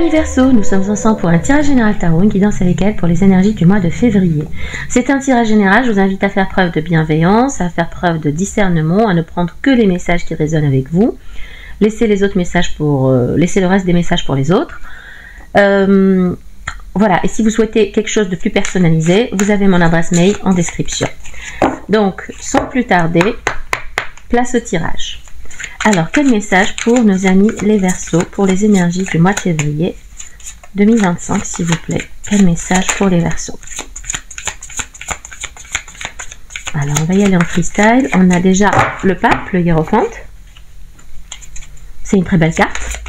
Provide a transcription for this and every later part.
Amis Verseau, nous sommes ensemble pour un tirage général tarot, une guidance avec elle pour les énergies du mois de février. C'est un tirage général, je vous invite à faire preuve de bienveillance, à faire preuve de discernement, à ne prendre que les messages qui résonnent avec vous. Laissez les autres messages laissez le reste des messages pour les autres. Voilà, et si vous souhaitez quelque chose de plus personnalisé, vous avez mon adresse mail en description. Donc, sans plus tarder, place au tirage. Alors, quel message pour nos amis les Verseaux, pour les énergies du mois de février 2025, s'il vous plaît? Quel message pour les Verseaux? Alors, on va y aller en freestyle. On a déjà le pape, le hiérophante. C'est une très belle carte.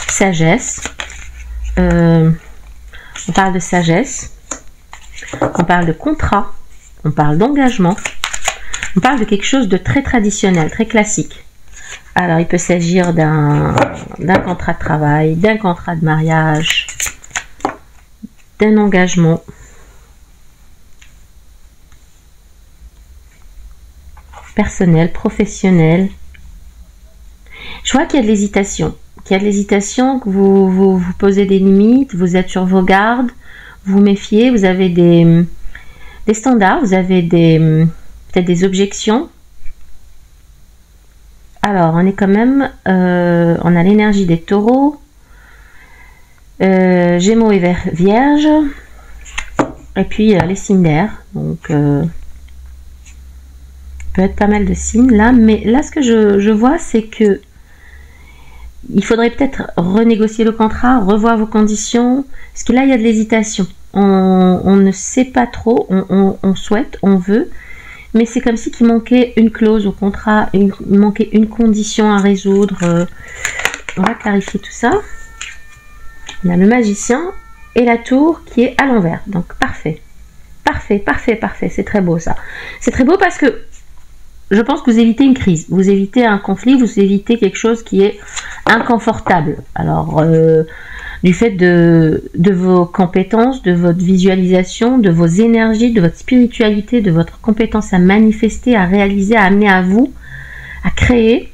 Sagesse. On parle de sagesse. On parle de contrat. On parle d'engagement. On parle de quelque chose de très traditionnel, très classique. Alors, il peut s'agir d'un contrat de travail, d'un contrat de mariage, d'un engagement. Personnel, professionnel. Je vois qu'il y a de l'hésitation. Que vous posez des limites, vous êtes sur vos gardes, vous méfiez, vous avez des standards, vous avez peut-être des objections. Alors, on est quand même, on a l'énergie des taureaux, Gémeaux et Vierge, et puis les signes d'air. Donc, peut être pas mal de signes là, mais là, ce que je vois, c'est que il faudrait peut-être renégocier le contrat, revoir vos conditions, parce que là, il y a de l'hésitation. On ne sait pas trop, on souhaite, on veut, mais c'est comme si qu'il manquait une clause au contrat, il manquait une condition à résoudre. On va clarifier tout ça. On a le magicien et la tour qui est à l'envers. Donc parfait. Parfait, parfait, parfait. C'est très beau ça. C'est très beau parce que je pense que vous évitez une crise. Vous évitez un conflit, vous évitez quelque chose qui est inconfortable. Alors, du fait de vos compétences, de votre visualisation, de vos énergies, de votre spiritualité, de votre compétence à manifester, à réaliser, à amener à vous, à créer.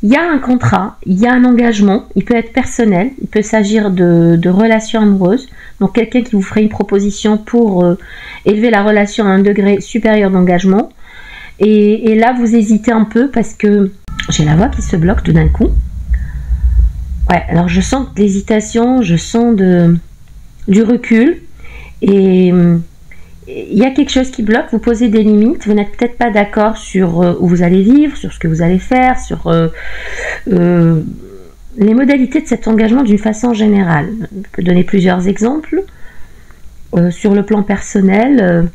Il y a un contrat, il y a un engagement, il peut être personnel, il peut s'agir de relations amoureuses. Donc quelqu'un qui vous ferait une proposition pour élever la relation à un degré supérieur d'engagement. Et là, vous hésitez un peu parce que j'ai la voix qui se bloque tout d'un coup. Ouais, alors je sens de l'hésitation, je sens du recul. Et il y a quelque chose qui bloque, vous posez des limites, vous n'êtes peut-être pas d'accord sur où vous allez vivre, sur ce que vous allez faire, sur les modalités de cet engagement d'une façon générale. Je peux donner plusieurs exemples. Sur le plan personnel...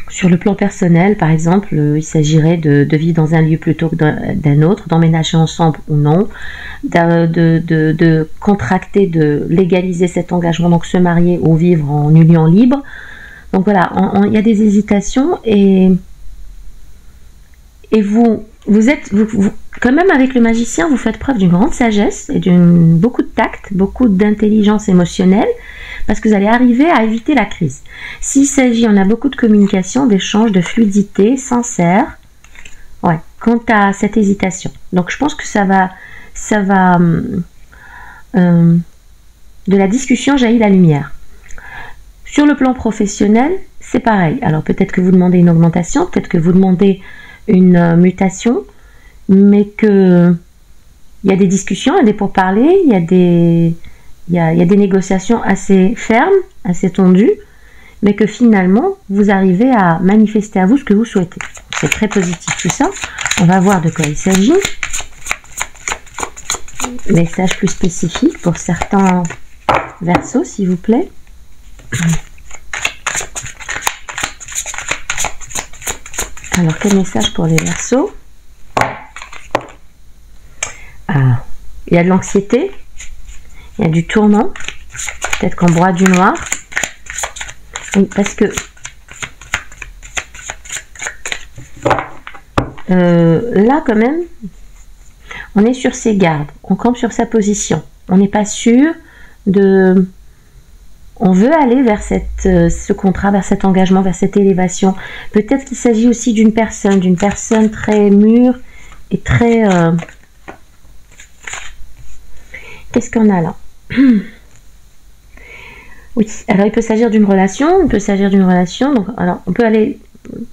Sur le plan personnel, par exemple, il s'agirait de vivre dans un lieu plutôt que d'un autre, d'emménager ensemble ou non, de contracter, de légaliser cet engagement, donc se marier ou vivre en union libre. Donc voilà, il y a des hésitations et vous quand même avec le magicien, vous faites preuve d'une grande sagesse et beaucoup de tact, beaucoup d'intelligence émotionnelle, parce que vous allez arriver à éviter la crise. S'il s'agit, on a beaucoup de communication, d'échange, de fluidité, sincère, ouais, quant à cette hésitation. Donc je pense que ça va de la discussion jaillit la lumière. Sur le plan professionnel, c'est pareil. Alors peut-être que vous demandez une augmentation, peut-être que vous demandez une mutation, mais que il y a des discussions, il y a des pourparlers, il y a des négociations assez fermes, assez tendues, mais que finalement, vous arrivez à manifester à vous ce que vous souhaitez. C'est très positif tout ça. On va voir de quoi il s'agit. Message plus spécifique pour certains Verseaux, s'il vous plaît. Alors, quel message pour les Verseaux? Ah, il y a de l'anxiété, il y a du tourment, peut-être qu'on broie du noir. Oui, parce que là, quand même, on est sur ses gardes, on campe sur sa position. On n'est pas sûr de... On veut aller vers ce contrat, vers cet engagement, vers cette élévation. Peut-être qu'il s'agit aussi d'une personne très mûre et très... Qu'est-ce qu'on a là? Oui, alors il peut s'agir d'une relation, donc alors on peut aller,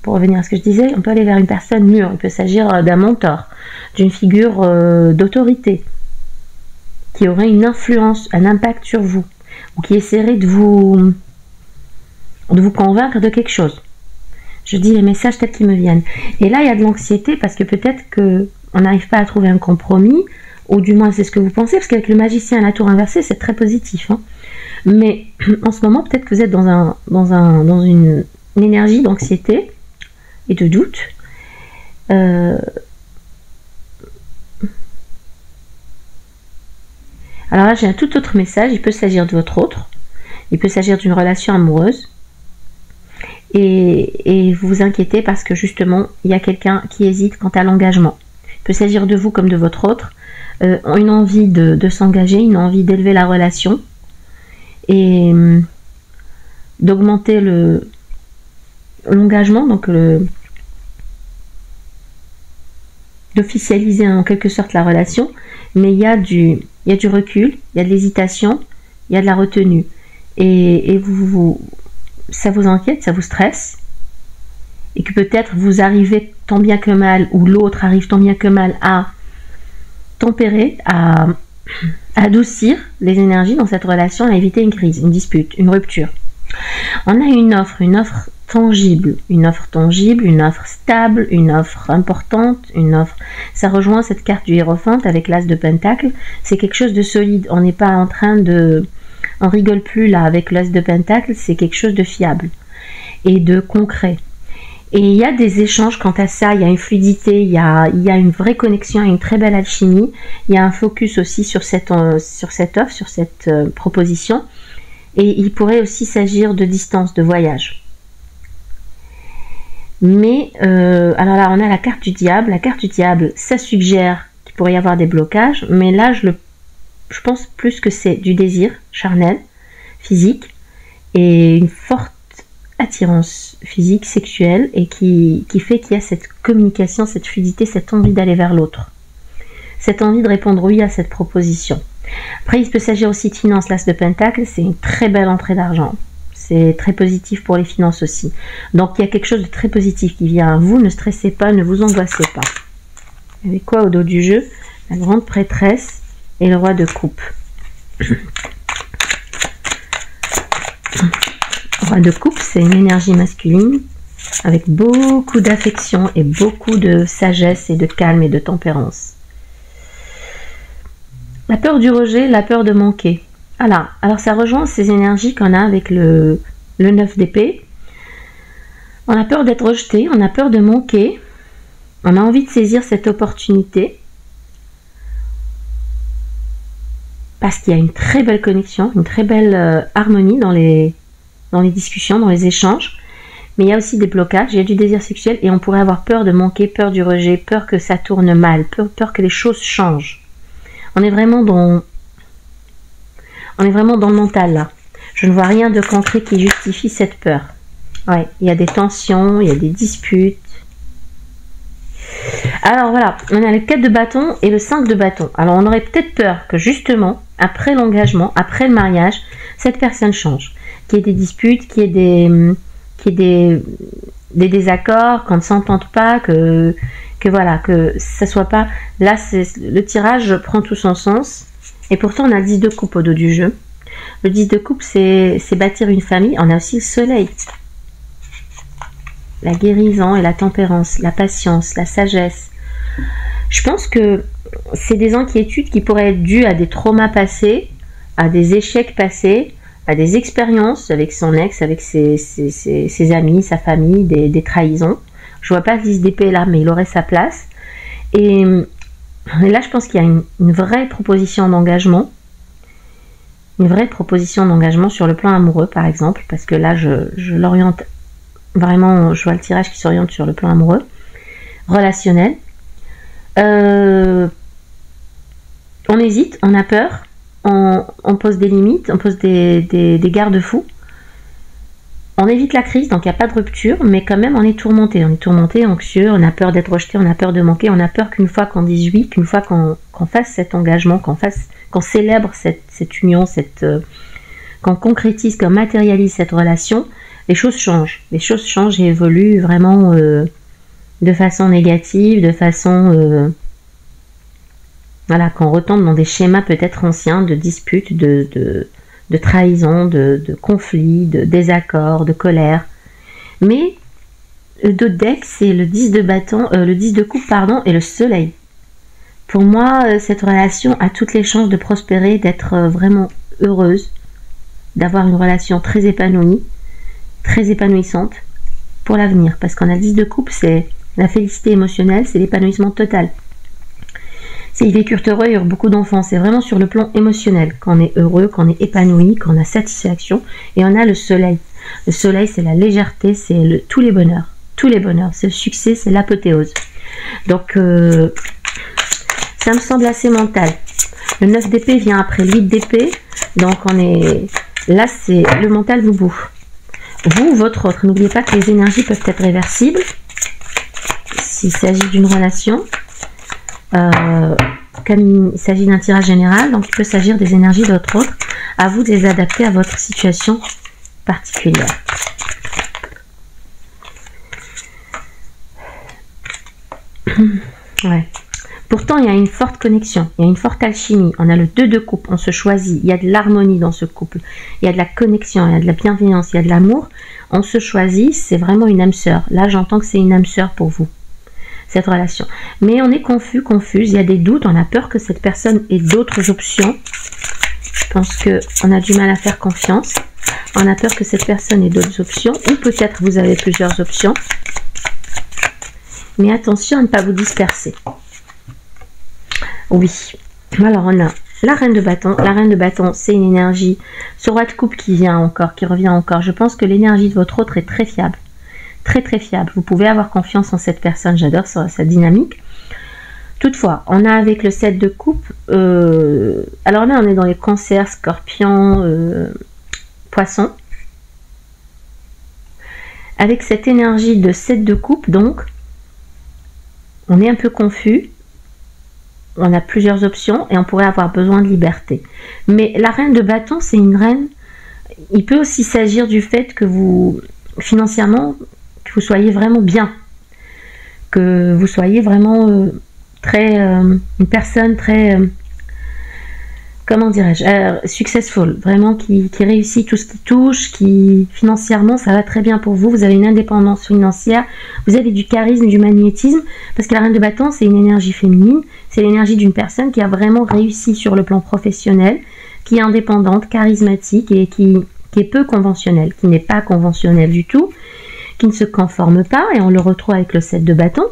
pour revenir à ce que je disais, on peut aller vers une personne mûre, il peut s'agir d'un mentor, d'une figure d'autorité, qui aurait une influence, un impact sur vous, ou qui essaierait de vous convaincre de quelque chose. Je dis les messages tels qu'ils me viennent. Et là, il y a de l'anxiété, parce que peut-être qu'on n'arrive pas à trouver un compromis, ou du moins c'est ce que vous pensez, parce qu'avec le magicien à la tour inversée, c'est très positif, hein. Mais en ce moment, peut-être que vous êtes dans une énergie d'anxiété et de doute. Alors là, j'ai un tout autre message. Il peut s'agir de votre autre. Il peut s'agir d'une relation amoureuse. Et vous vous inquiétez parce que justement, il y a quelqu'un qui hésite quant à l'engagement. Il peut s'agir de vous comme de votre autre. Une envie de s'engager, une envie d'élever la relation. Et d'augmenter l'engagement, donc d'officialiser en quelque sorte la relation, mais il y a du recul, il y a de l'hésitation, il y a de la retenue, et ça vous inquiète, ça vous stresse, et que peut-être vous arrivez tant bien que mal, ou l'autre arrive tant bien que mal à tempérer, à adoucir les énergies dans cette relation, à éviter une crise, une dispute, une rupture. On a une offre tangible, une offre stable, une offre importante, ça rejoint cette carte du Hiérophante avec l'As de Pentacle, c'est quelque chose de solide, on n'est pas en train on rigole plus là avec l'As de Pentacle, c'est quelque chose de fiable et de concret. Et il y a des échanges quant à ça, il y a une fluidité, il y a une vraie connexion, une très belle alchimie, il y a un focus aussi sur cette offre, sur cette proposition, et il pourrait aussi s'agir de distance, de voyage. Mais, alors là on a la carte du diable, ça suggère qu'il pourrait y avoir des blocages, mais là je pense plus que c'est du désir charnel, physique, et une forte attirance physique, sexuelle, et qui fait qu'il y a cette communication, cette fluidité, cette envie d'aller vers l'autre, cette envie de répondre oui à cette proposition. Après, il peut s'agir aussi de finances, l'As de Pentacle, c'est une très belle entrée d'argent, c'est très positif pour les finances aussi, donc il y a quelque chose de très positif qui vient à vous, ne stressez pas, ne vous angoissez pas. Avec quoi au dos du jeu? La grande prêtresse et le roi de coupe. Roi de coupe, c'est une énergie masculine avec beaucoup d'affection et beaucoup de sagesse et de calme et de tempérance. La peur du rejet, la peur de manquer. Voilà. Alors ça rejoint ces énergies qu'on a avec le 9 d'épée. On a peur d'être rejeté, on a peur de manquer, on a envie de saisir cette opportunité parce qu'il y a une très belle connexion, une très belle harmonie dans les discussions, dans les échanges, mais il y a aussi des blocages, il y a du désir sexuel et on pourrait avoir peur de manquer, peur du rejet, peur que ça tourne mal, peur que les choses changent. On est vraiment dans le mental là. Je ne vois rien de concret qui justifie cette peur. Ouais, il y a des tensions, il y a des disputes. Alors voilà, on a le 4 de bâton et le 5 de bâton. Alors on aurait peut-être peur que justement, après l'engagement, après le mariage, cette personne change. Qu'il y ait des disputes, qu'il y ait des désaccords, qu'on ne s'entende pas, que voilà, que ça soit pas... Là, le tirage prend tout son sens. Et pourtant, on a le 10 de coupe au dos du jeu. Le 10 de coupe, c'est bâtir une famille. On a aussi le soleil. La guérison et la tempérance, la patience, la sagesse. Je pense que c'est des inquiétudes qui pourraient être dues à des traumas passés, à des échecs passés, à des expériences avec son ex, avec ses amis, sa famille, des trahisons. Je vois pas le 10 d'épée là, mais il aurait sa place. Et là, je pense qu'il y a une vraie proposition d'engagement. Une vraie proposition d'engagement sur le plan amoureux, par exemple, parce que là, je l'oriente vraiment, je vois le tirage qui s'oriente sur le plan amoureux, relationnel. On hésite, on a peur, on pose des limites, on pose des garde-fous. On évite la crise, donc il n'y a pas de rupture, mais quand même on est tourmenté. On est tourmenté, anxieux, on a peur d'être rejeté, on a peur de manquer, on a peur qu'une fois qu'on dise oui, qu'une fois qu'on fasse cet engagement, qu'on célèbre cette union, qu'on concrétise, qu'on matérialise cette relation, les choses changent. Les choses changent et évoluent vraiment de façon négative, de façon... voilà, qu'on retombe dans des schémas peut-être anciens de disputes, de trahison, de conflits, de désaccords, de colère. Mais le dos de deck, c'est le 10 de bâton, le 10 de coupe, pardon, et le soleil. Pour moi, cette relation a toutes les chances de prospérer, d'être vraiment heureuse, d'avoir une relation très épanouie, très épanouissante pour l'avenir. Parce qu'on a le 10 de coupe, c'est la félicité émotionnelle, c'est l'épanouissement total. S'ils vécurent heureux, il y aura beaucoup d'enfants. C'est vraiment sur le plan émotionnel qu'on est heureux, qu'on est épanoui, qu'on a satisfaction. Et on a le soleil. Le soleil, c'est la légèreté, c'est tous les bonheurs. Tous les bonheurs. C'est le succès, c'est l'apothéose. Donc, ça me semble assez mental. Le 9 d'épée vient après le 8 d'épée. Donc, on est... Là, c'est le mental vous bouffe. Vous, votre autre. N'oubliez pas que les énergies peuvent être réversibles. S'il s'agit d'une relation... comme il s'agit d'un tirage général, donc il peut s'agir des énergies de votre autre, à vous de les adapter à votre situation particulière. Ouais. Pourtant, il y a une forte connexion, il y a une forte alchimie. On a le 2 de coupe, on se choisit, il y a de l'harmonie dans ce couple, il y a de la connexion, il y a de la bienveillance, il y a de l'amour. On se choisit, c'est vraiment une âme sœur. Là, j'entends que c'est une âme sœur pour vous, cette relation. Mais on est confus, confuse, il y a des doutes, on a peur que cette personne ait d'autres options. Je pense qu'on a du mal à faire confiance. On a peur que cette personne ait d'autres options, ou peut-être vous avez plusieurs options. Mais attention à ne pas vous disperser. Oui. Alors on a la reine de bâton. La reine de bâton, c'est une énergie. Ce roi de coupe qui vient encore, qui revient encore. Je pense que l'énergie de votre autre est très fiable. Très très fiable. Vous pouvez avoir confiance en cette personne. J'adore sa dynamique. Toutefois, on a avec le 7 de coupe. Alors là, on est dans les cancers, scorpions, poissons. Avec cette énergie de 7 de coupe, donc, on est un peu confus. On a plusieurs options et on pourrait avoir besoin de liberté. Mais la reine de bâton, c'est une reine. Il peut aussi s'agir du fait que vous, financièrement, que vous soyez vraiment bien. Que vous soyez vraiment une personne très, comment dirais-je, successful. Vraiment qui réussit tout ce qui touche, qui financièrement, ça va très bien pour vous. Vous avez une indépendance financière. Vous avez du charisme, du magnétisme. Parce que la reine de bâton, c'est une énergie féminine. C'est l'énergie d'une personne qui a vraiment réussi sur le plan professionnel, qui est indépendante, charismatique et qui est peu conventionnelle, qui n'est pas conventionnelle du tout, qui ne se conforme pas, et on le retrouve avec le 7 de bâton,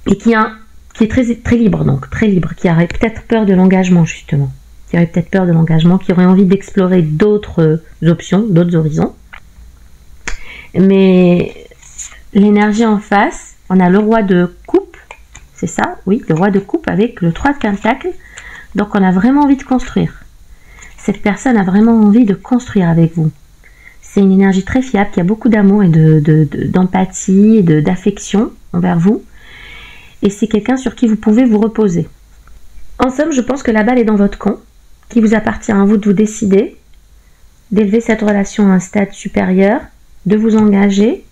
et qui est très, très libre, donc très libre, qui aurait peut-être peur de l'engagement justement, qui aurait peut-être peur de l'engagement, qui aurait envie d'explorer d'autres options, d'autres horizons. Mais l'énergie en face, on a le roi de coupe. C'est ça, oui, le roi de coupe avec le 3 de pentacle. Donc on a vraiment envie de construire. Cette personne a vraiment envie de construire avec vous. C'est une énergie très fiable, qui a beaucoup d'amour et d'empathie et d'affection envers vous. Et c'est quelqu'un sur qui vous pouvez vous reposer. En somme, je pense que la balle est dans votre camp, qu'il vous appartient à vous de vous décider, d'élever cette relation à un stade supérieur, de vous engager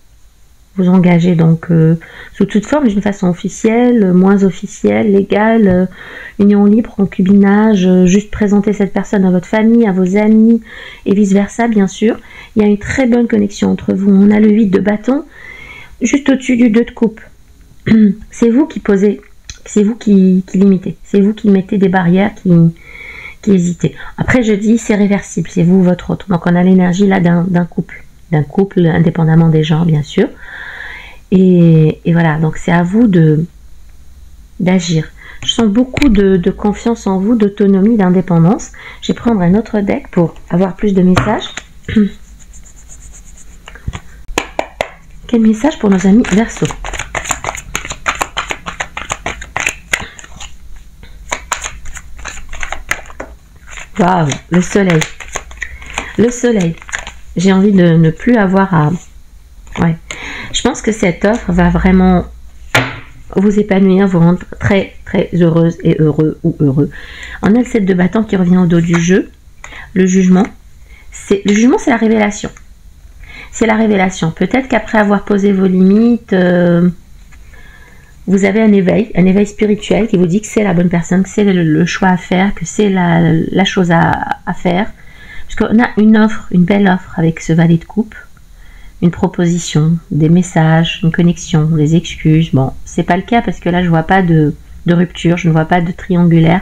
donc sous toute forme, d'une façon officielle, moins officielle, légale, union libre, concubinage, juste présenter cette personne à votre famille, à vos amis et vice versa bien sûr. Il y a une très bonne connexion entre vous. On a le 8 de bâton juste au-dessus du 2 de coupe. C'est vous qui posez, c'est vous qui limitez, c'est vous qui mettez des barrières, qui hésitez. Après je dis c'est réversible, c'est vous votre autre. Donc on a l'énergie là d'un couple indépendamment des genres bien sûr. Et voilà, donc c'est à vous d'agir. Je sens beaucoup de confiance en vous, d'autonomie, d'indépendance. Je vais prendre un autre deck pour avoir plus de messages. Quel message pour nos amis Verseau? Waouh, le soleil. Le soleil. J'ai envie de ne plus avoir à... Ouais. Je pense que cette offre va vraiment vous épanouir, vous rendre très très heureuse et heureux ou heureux. On a le 7 de bâton qui revient au dos du jeu. Le jugement, c'est la révélation. C'est la révélation. Peut-être qu'après avoir posé vos limites, vous avez un éveil spirituel qui vous dit que c'est la bonne personne, que c'est le choix à faire, que c'est la chose à faire. Parce qu'on a une offre, une belle offre avec ce valet de coupe, une proposition, des messages, une connexion, des excuses. Bon, c'est pas le cas parce que là, je vois pas de rupture, je ne vois pas de triangulaire.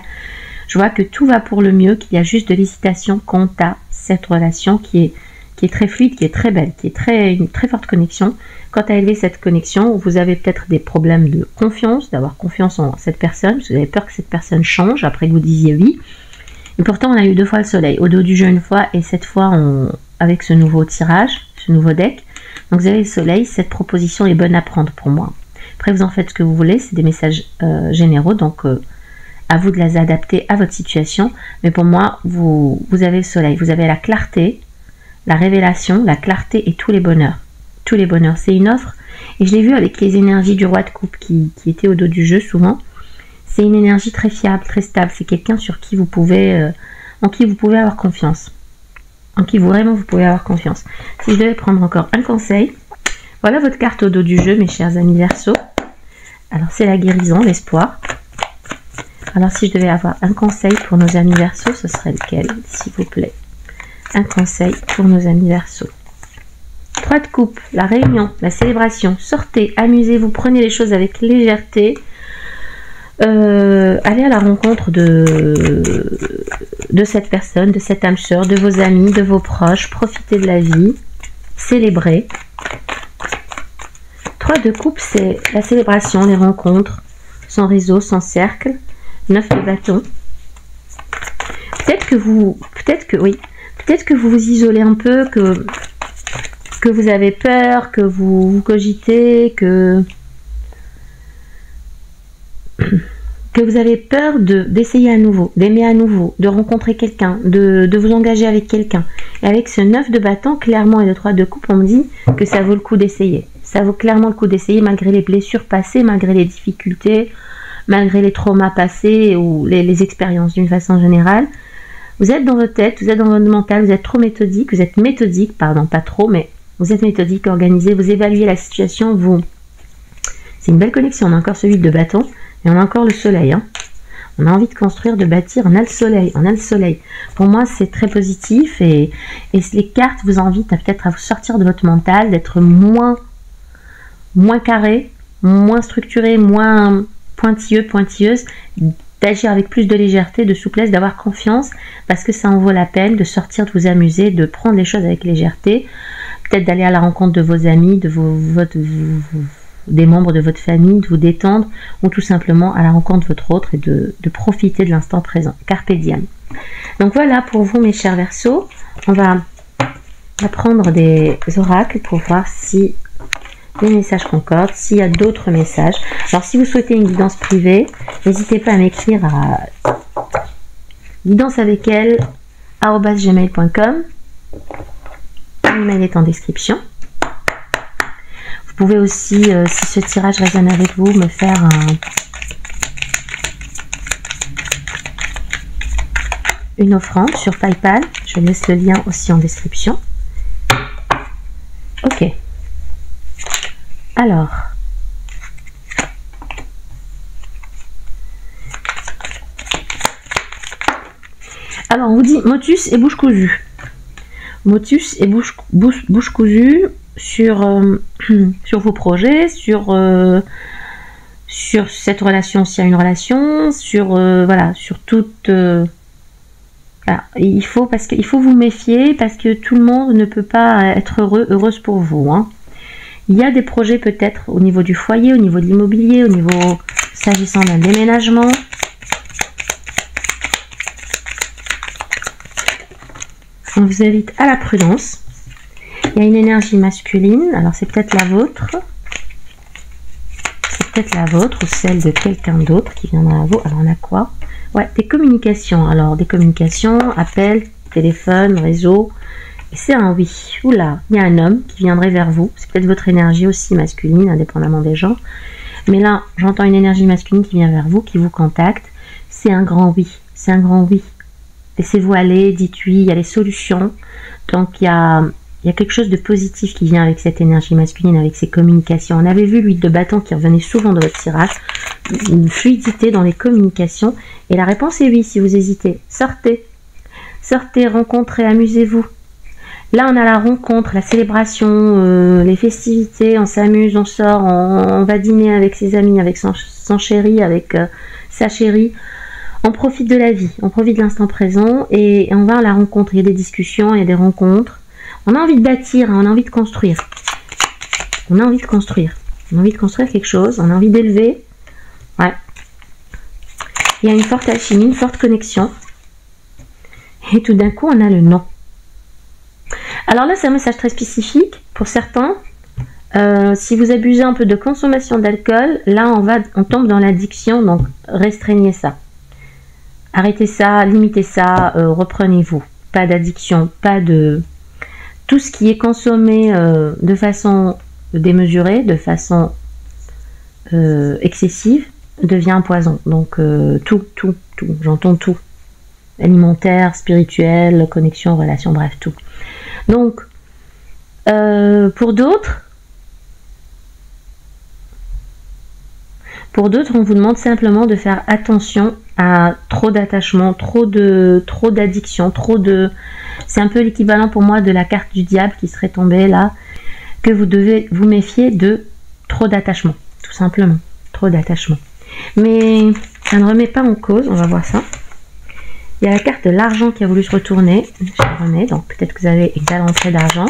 Je vois que tout va pour le mieux, qu'il y a juste de l'hésitation quant à cette relation qui est très fluide, qui est très belle, qui est une très forte connexion. Quand à élever cette connexion, vous avez peut-être des problèmes de confiance, d'avoir confiance en cette personne, parce que vous avez peur que cette personne change après que vous disiez oui. Et pourtant, on a eu 2 fois le soleil, au dos du jeu une fois, et cette fois avec ce nouveau tirage, ce nouveau deck. Donc vous avez le soleil, cette proposition est bonne à prendre pour moi. Après, vous en faites ce que vous voulez, c'est des messages généraux, donc à vous de les adapter à votre situation. Mais pour moi, vous avez le soleil, vous avez la clarté, la révélation, la clarté et tous les bonheurs. Tous les bonheurs, c'est une offre. Et je l'ai vu avec les énergies du roi de coupe qui était au dos du jeu souvent. C'est une énergie très fiable, très stable. C'est quelqu'un sur qui vous pouvez, en qui vous pouvez avoir confiance. En qui vraiment vous pouvez avoir confiance. Si je devais prendre encore un conseil, voilà votre carte au dos du jeu, mes chers amis Verseau. Alors c'est la guérison, l'espoir. Alors si je devais avoir un conseil pour nos amis Verseau, ce serait lequel, s'il vous plaît? Un conseil pour nos amis Verseau. 3 de coupe, la réunion, la célébration. Sortez, amusez-vous, prenez les choses avec légèreté. Allez à la rencontre de cette personne, de cette âme sœur, de vos amis, de vos proches. Profitez de la vie. Célébrez. 3 de coupe, c'est la célébration, les rencontres, son réseau, son cercle. 9 de bâton. Peut-être que vous vous isolez un peu, que vous avez peur, que vous cogitez, que vous avez peur d'essayer à nouveau, d'aimer à nouveau, de rencontrer quelqu'un, de vous engager avec quelqu'un. Et avec ce 9 de bâton, clairement, et le 3 de coupe, on me dit que ça vaut le coup d'essayer. Ça vaut clairement le coup d'essayer malgré les blessures passées, malgré les difficultés, malgré les traumas passés ou les expériences d'une façon générale. Vous êtes dans votre tête, vous êtes dans votre mental, vous êtes trop méthodique, vous êtes méthodique, pardon, pas trop, mais vous êtes méthodique, organisé, vous évaluez la situation, c'est une belle connexion. On a encore celui de bâton et on a encore le soleil. Hein. On a envie de construire, de bâtir, on a le soleil, Pour moi, c'est très positif et les cartes vous invitent peut-être à vous sortir de votre mental, d'être moins carré, moins structuré, moins pointilleuse, d'agir avec plus de légèreté, de souplesse, d'avoir confiance, parce que ça en vaut la peine de sortir, de vous amuser, de prendre les choses avec légèreté, peut-être d'aller à la rencontre de vos amis, de des membres de votre famille, de vous détendre, ou tout simplement à la rencontre de votre autre et de profiter de l'instant présent. Carpe diem. Donc voilà pour vous, mes chers Verseaux. On va prendre des oracles pour voir si les messages concordent, s'il y a d'autres messages. Alors si vous souhaitez une guidance privée, n'hésitez pas à m'écrire à guidanceavecelle@gmail.com. L'email est en description. Vous pouvez aussi, si ce tirage résonne avec vous, me faire une offrande sur PayPal. Je laisse le lien aussi en description. Ok. Alors, on vous dit motus et bouche cousue. Motus et bouche cousue sur vos projets, sur cette relation s'il y a une relation, sur toute... voilà. Il faut vous méfier parce que tout le monde ne peut pas être heureuse pour vous. Hein. Il y a des projets peut-être au niveau du foyer, au niveau de l'immobilier, au niveau s'agissant d'un déménagement. On vous invite à la prudence. Il y a une énergie masculine, alors c'est peut-être la vôtre. C'est peut-être la vôtre ou celle de quelqu'un d'autre qui viendra à vous. Alors on a quoi? Ouais, des communications. Alors des communications, appels, téléphone, réseau. Et c'est un oui. Oula, il y a un homme qui viendrait vers vous. C'est peut-être votre énergie aussi masculine, indépendamment des gens. Mais là, j'entends une énergie masculine qui vient vers vous, qui vous contacte. C'est un grand oui. C'est un grand oui. Laissez-vous aller, dites oui, il y a des solutions. Donc il y a quelque chose de positif qui vient avec cette énergie masculine, avec ces communications. On avait vu l'huile de bâton qui revenait souvent dans votre tirage. Une fluidité dans les communications. Et la réponse est oui si vous hésitez. Sortez. Sortez, rencontrez, amusez-vous. Là, on a la rencontre, la célébration, les festivités, on s'amuse, on sort, on va dîner avec ses amis, avec son chéri, avec sa chérie. On profite de la vie, on profite de l'instant présent et on va à la rencontre. Il y a des discussions, il y a des rencontres. On a envie de bâtir, on a envie de construire. On a envie de construire. On a envie de construire quelque chose, on a envie d'élever. Ouais. Il y a une forte alchimie, une forte connexion. Et tout d'un coup, on a le non. Alors là, c'est un message très spécifique pour certains. Si vous abusez un peu de consommation d'alcool, là, on tombe dans l'addiction, donc restreignez ça. Arrêtez ça, limitez ça, reprenez-vous. Pas d'addiction, pas de... Tout ce qui est consommé de façon démesurée, de façon excessive, devient un poison. Donc tout, j'entends tout. Alimentaire, spirituel, connexion, relation, bref, tout. Donc, pour d'autres, on vous demande simplement de faire attention à trop d'attachement, trop d'addiction, c'est un peu l'équivalent pour moi de la carte du diable qui serait tombée là, que vous devez vous méfier de trop d'attachement, tout simplement, trop d'attachement. Mais ça ne remet pas en cause, on va voir ça. Il y a la carte de l'argent qui a voulu se retourner, je la remets, donc peut-être que vous avez égal entrée d'argent.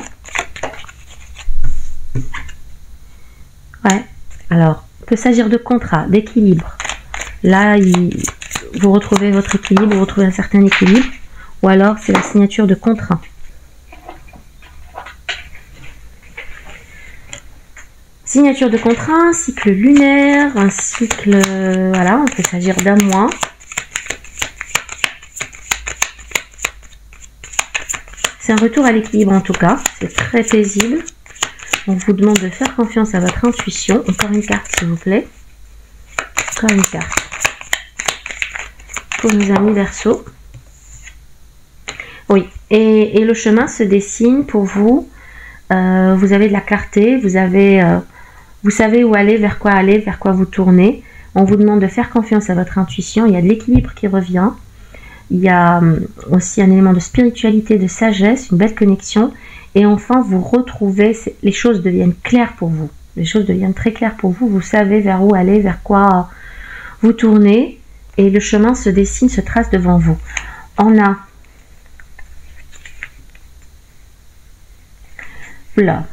Ouais, alors, il peut s'agir de contrat, d'équilibre. Là, vous retrouvez votre équilibre, vous retrouvez un certain équilibre, ou alors c'est la signature de contrat. Signature de contrat, un cycle lunaire, un cycle, voilà, il peut s'agir d'un mois. C'est un retour à l'équilibre en tout cas, c'est très paisible. On vous demande de faire confiance à votre intuition. Encore une carte s'il vous plaît. Encore une carte. Pour nos amis Verseau. Oui, et le chemin se dessine pour vous. Vous avez de la clarté, vous savez où aller, vers quoi vous tournez. On vous demande de faire confiance à votre intuition. Il y a de l'équilibre qui revient. Il y a aussi un élément de spiritualité, de sagesse, une belle connexion. Et enfin, vous retrouvez, les choses deviennent claires pour vous. Les choses deviennent très claires pour vous. Vous savez vers où aller, vers quoi vous tournez. Et le chemin se dessine, se trace devant vous. On a... Là.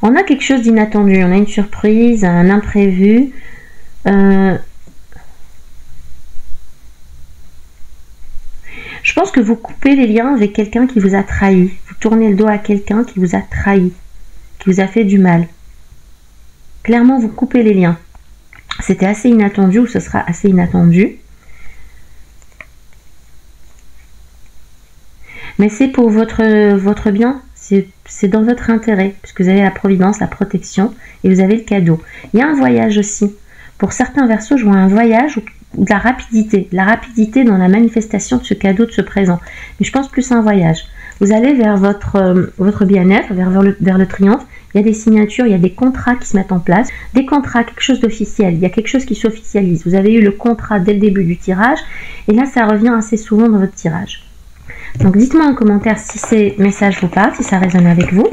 On a quelque chose d'inattendu. On a une surprise, un imprévu. Je pense que vous coupez les liens avec quelqu'un qui vous a trahi. Vous tournez le dos à quelqu'un qui vous a trahi, qui vous a fait du mal. Clairement, vous coupez les liens. C'était assez inattendu ou ce sera assez inattendu. Mais c'est pour votre bien, c'est dans votre intérêt, puisque vous avez la providence, la protection, et vous avez le cadeau. Il y a un voyage aussi. Pour certains Verseaux, je vois un voyage ou de la rapidité dans la manifestation de ce cadeau, de ce présent. Mais je pense plus à un voyage. Vous allez vers votre bien-être, vers le triomphe. Il y a des signatures, il y a des contrats qui se mettent en place. Des contrats, quelque chose d'officiel. Il y a quelque chose qui s'officialise. Vous avez eu le contrat dès le début du tirage. Et là, ça revient assez souvent dans votre tirage. Donc, dites-moi en commentaire si ces messages vous parlent, si ça résonne avec vous.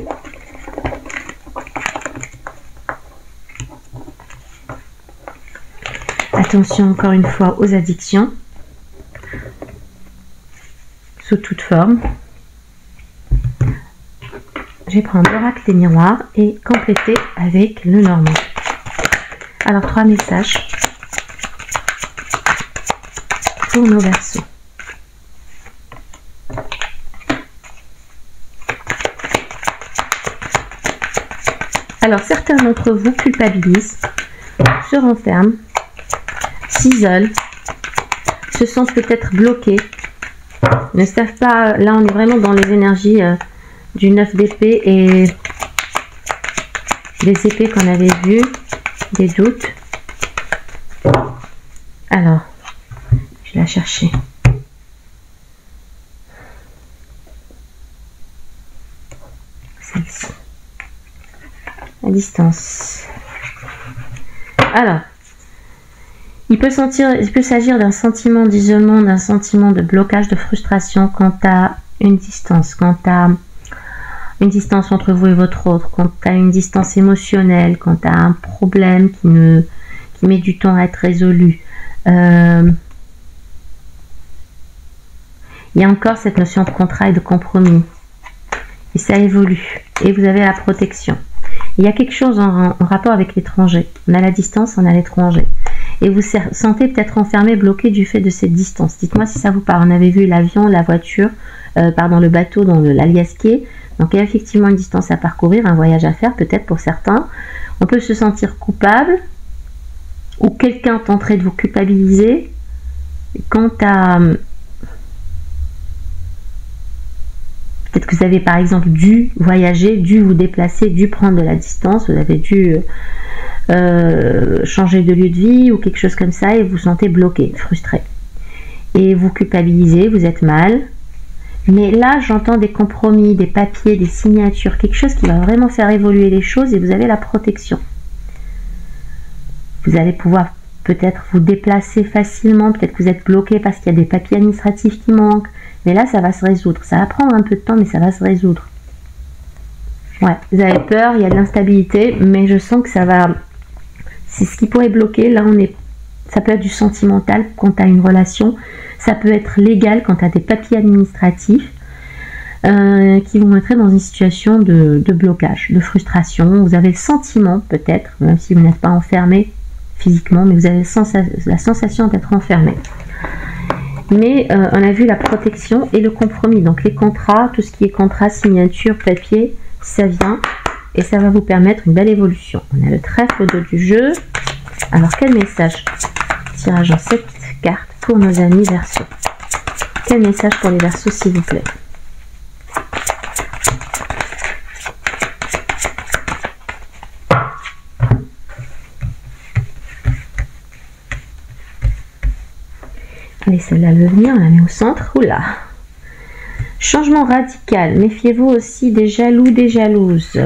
Attention encore une fois aux addictions, sous toute forme. Je vais prendre l'oracle des miroirs et compléter avec le normand. Alors 3 messages pour nos Verseaux. Alors certains d'entre vous culpabilisent, se renferment, s'isolent, se sentent peut-être bloqués. ne savent pas. Là, on est vraiment dans les énergies du 9 d'épée et des épées qu'on avait vues, des doutes. Alors, je vais la chercher. Celle-ci. À distance. Alors, il peut s'agir d'un sentiment d'isolement, d'un sentiment de blocage, de frustration quant à une distance, quant à une distance entre vous et votre autre, quant à une distance émotionnelle, quant à un problème qui met du temps à être résolu. Il y a encore cette notion de contrat et de compromis. Et ça évolue. Et vous avez la protection. Il y a quelque chose en rapport avec l'étranger. On a la distance, on a l'étranger. Et vous sentez peut-être enfermé, bloqué du fait de cette distance. Dites-moi si ça vous parle. On avait vu l'avion, la voiture, le bateau dans l'Aliasqué. Donc il y a effectivement une distance à parcourir, un voyage à faire peut-être pour certains. On peut se sentir coupable ou quelqu'un tenterait de vous culpabiliser quant à... Peut-être que vous avez par exemple dû voyager, dû vous déplacer, dû prendre de la distance, vous avez dû changer de lieu de vie ou quelque chose comme ça et vous vous sentez bloqué, frustré. Et vous culpabilisez, vous êtes mal. Mais là, j'entends des compromis, des papiers, des signatures, quelque chose qui va vraiment faire évoluer les choses et vous avez la protection. Vous allez pouvoir peut-être vous déplacer facilement, peut-être que vous êtes bloqué parce qu'il y a des papiers administratifs qui manquent. Mais là, ça va se résoudre. Ça va prendre un peu de temps, mais ça va se résoudre. Ouais, vous avez peur, il y a de l'instabilité, mais je sens que ça va... C'est ce qui pourrait bloquer. Là, ça peut être du sentimental quant à une relation. Ça peut être légal quant à des papiers administratifs qui vous mettraient dans une situation de blocage, de frustration. Vous avez le sentiment, peut-être, même si vous n'êtes pas enfermé physiquement, mais vous avez la sensation d'être enfermé. Mais on a vu la protection et le compromis. Donc les contrats, tout ce qui est contrat, signature, papier, ça vient et ça va vous permettre une belle évolution. On a le trèfle au dos du jeu. Alors quel message? Tirage en 7 cartes pour nos amis Verseaux. Quel message pour les Verseaux s'il vous plaît? Allez, celle-là veut venir, on la met au centre. Oula! Changement radical. Méfiez-vous aussi des jaloux, des jalouses.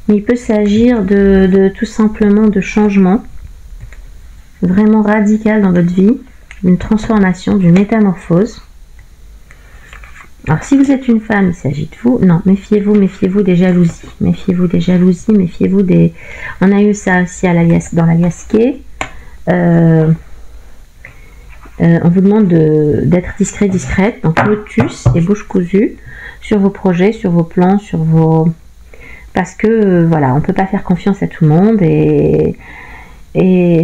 Il peut s'agir de tout simplement de changement vraiment radical dans votre vie, d'une transformation, d'une métamorphose. Alors si vous êtes une femme, il s'agit de vous. Non, méfiez-vous des jalousies. Méfiez-vous des jalousies, méfiez-vous des... On a eu ça aussi dans l'Aliasqué. On vous demande d'être discret, discrète, donc lotus et bouche cousue sur vos projets, sur vos plans, sur vos... Parce que, voilà, on ne peut pas faire confiance à tout le monde et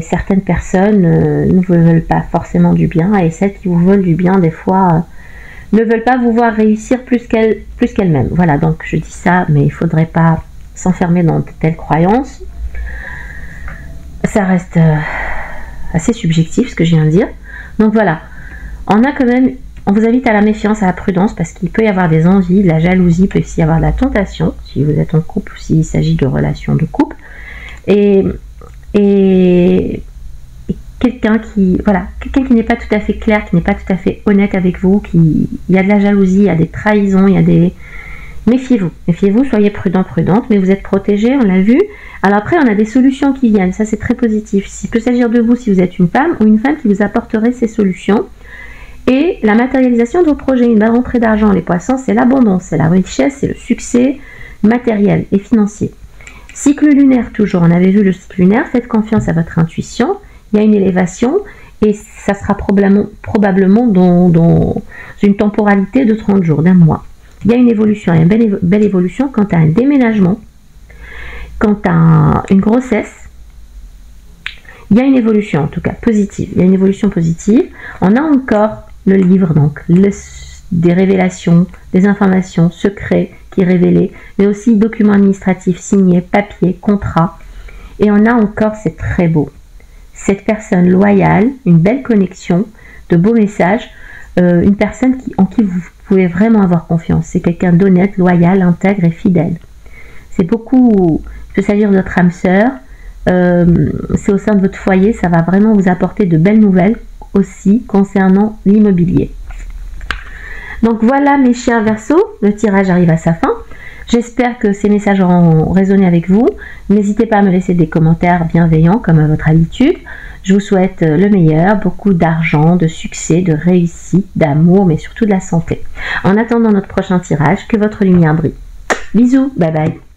certaines personnes ne vous veulent pas forcément du bien et celles qui vous veulent du bien, des fois, ne veulent pas vous voir réussir plus qu'elles-mêmes. Voilà, donc je dis ça, mais il ne faudrait pas s'enfermer dans de telles croyances. Ça reste assez subjectif, ce que je viens de dire. Donc voilà, on vous invite à la méfiance, à la prudence, parce qu'il peut y avoir des envies, de la jalousie, il peut aussi y avoir de la tentation, si vous êtes en couple ou s'il s'agit de relations de couple. Et quelqu'un qui n'est pas tout à fait clair, qui n'est pas tout à fait honnête avec vous, il y a de la jalousie, il y a des trahisons, il y a des... Méfiez-vous, soyez prudent, prudente, mais vous êtes protégé, on l'a vu. Alors après, on a des solutions qui viennent, ça c'est très positif. Il peut s'agir de vous si vous êtes une femme ou une femme qui vous apporterait ces solutions. Et la matérialisation de vos projets, une belle rentrée d'argent, les poissons, c'est l'abondance, c'est la richesse, c'est le succès matériel et financier. Cycle lunaire toujours, on avait vu le cycle lunaire, faites confiance à votre intuition, il y a une élévation et ça sera probablement dans une temporalité de 30 jours, d'un mois. Il y a une évolution, il y a une belle évolution quant à un déménagement, quant à une grossesse. Il y a une évolution en tout cas positive. Il y a une évolution positive. On a encore le livre, donc des révélations, des informations, secrets qui révélés, mais aussi documents administratifs signés, papiers, contrats. Et on a encore, c'est très beau, cette personne loyale, une belle connexion, de beaux messages. une personne en qui vous pouvez vraiment avoir confiance. C'est quelqu'un d'honnête, loyal, intègre et fidèle. C'est beaucoup, il peut s'agir de votre âme sœur, c'est au sein de votre foyer, ça va vraiment vous apporter de belles nouvelles aussi concernant l'immobilier. Donc voilà mes chers Verseaux, le tirage arrive à sa fin. J'espère que ces messages auront résonné avec vous. N'hésitez pas à me laisser des commentaires bienveillants comme à votre habitude. Je vous souhaite le meilleur, beaucoup d'argent, de succès, de réussite, d'amour, mais surtout de la santé. En attendant notre prochain tirage, que votre lumière brille. Bisous, bye bye.